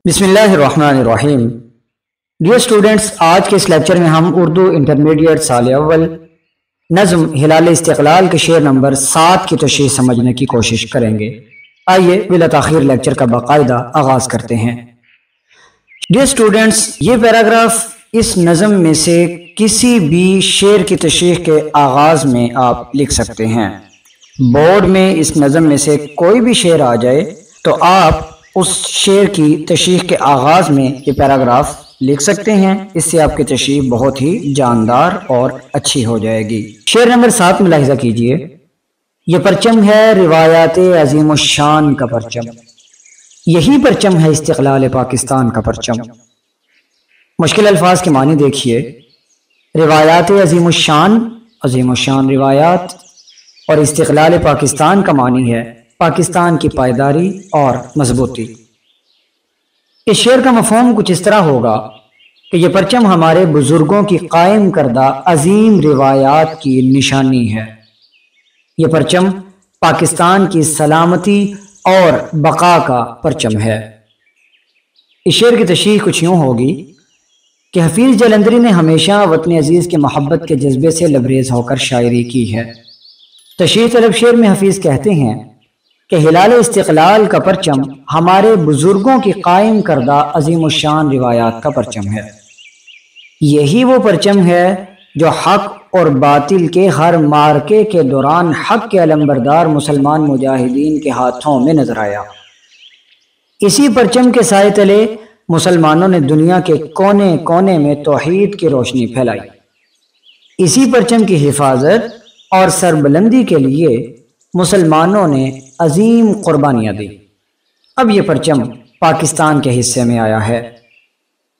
بسم اللہ الرحمن الرحیم۔ ڈیئر اسٹوڈنٹس، آج کے اس لیکچر میں ہم اردو انٹرمیڈیٹ سال اول نظم ہلال استقلال کے شعر نمبر 7 کی تشریح سمجھنے کی کوشش کریں گے۔ آئیے بلا تاخیر لیکچر کا باقاعدہ آغاز کرتے ہیں۔ ڈیئر اسٹوڈنٹس، یہ پیراگراف اس نظم میں سے کسی بھی شعر کی تشریح کے آغاز میں آپ لکھ سکتے ہیں۔ بورڈ میں اس نظم میں سے کوئی بھی شعر آ جائے تو آپ اس شعر کی تشریح کے آغاز میں یہ پیراگراف لکھ سکتے ہیں۔ اس سے آپ کی تشریح بہت ہی جاندار اور اچھی ہو جائے گی۔ شعر نمبر 7 ملاحظہ کیجئے۔ یہ پرچم ہے روایات عظیم الشان کا پرچم، یہی پرچم ہے استقلال پاکستان کا پرچم۔ مشکل الفاظ کے معنی دیکھیے۔ روایات عظیم الشان روایات، اور استقلال پاکستان کا معنی ہے پاکستان کی پائیداری اور مضبوطی۔ اس شعر کا مفہوم کچھ اس طرح ہوگا کہ یہ پرچم ہمارے بزرگوں کی قائم کردہ عظیم روایات کی نشانی ہے۔ یہ پرچم پاکستان کی سلامتی اور بقا کا پرچم ہے۔ اس شعر کی تشریح کچھ یوں ہوگی کہ حفیظ جلندری نے ہمیشہ وطن عزیز کے محبت کے جذبے سے لبریز ہو کر شاعری کی ہے۔ تشریح طلب شعر میں حفیظ کہتے ہیں کہ ہلال استقلال کا پرچم ہمارے بزرگوں کی قائم کردہ عظیم الشان روایات کا پرچم ہے۔ یہی وہ پرچم ہے جو حق اور باطل کے ہر معرکے کے دوران حق کے علمبردار مسلمان مجاہدین کے ہاتھوں میں نظر آیا۔ اسی پرچم کے سائے تلے مسلمانوں نے دنیا کے کونے کونے میں توحید کی روشنی پھیلائی۔ اسی پرچم کی حفاظت اور سربلندی کے لیے مسلمانوں نے عظیم قربانیاں دی۔ اب یہ پرچم پاکستان کے حصے میں آیا ہے۔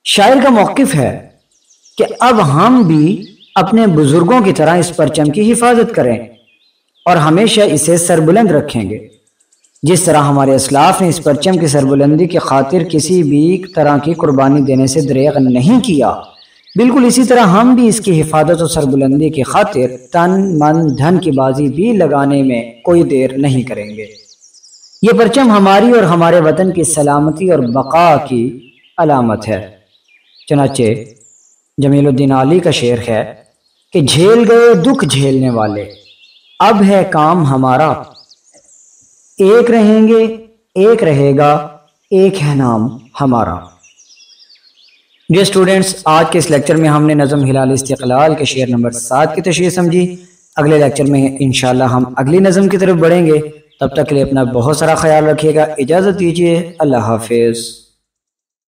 شاعر کا موقف ہے کہ اب ہم بھی اپنے بزرگوں کی طرح اس پرچم کی حفاظت کریں اور ہمیشہ اسے سربلند رکھیں گے۔ جس طرح ہمارے اسلاف نے اس پرچم کی سربلندی کی خاطر کسی بھی طرح کی قربانی دینے سے دریغ نہیں کیا، بالکل اسی طرح ہم بھی اس کی حفاظت و سربلندی کی خاطر تن من دھن کی بازی بھی لگانے میں کوئی دیر نہیں کریں گے۔ یہ پرچم ہماری اور ہمارے وطن کی سلامتی اور بقا کی علامت ہے۔ چنانچہ جمیل الدین علی کا شعر ہے کہ جھیل گئے دکھ جھیلنے والے، اب ہے کام ہمارا، ایک رہیں گے ایک رہے گا، ایک ہے نام ہمارا۔ ڈیئر اسٹوڈنٹس، آج کے اس لیکچر میں ہم نے نظم ہلال استقلال کے شعر نمبر 7 کی تشریح سمجھی۔ اگلے لیکچر میں انشاءاللہ ہم اگلی نظم کی طرف بڑھیں گے۔ تب تک کے لیے اپنا بہت سارا خیال رکھیے گا۔ اجازت دیجیے، اللہ حافظ۔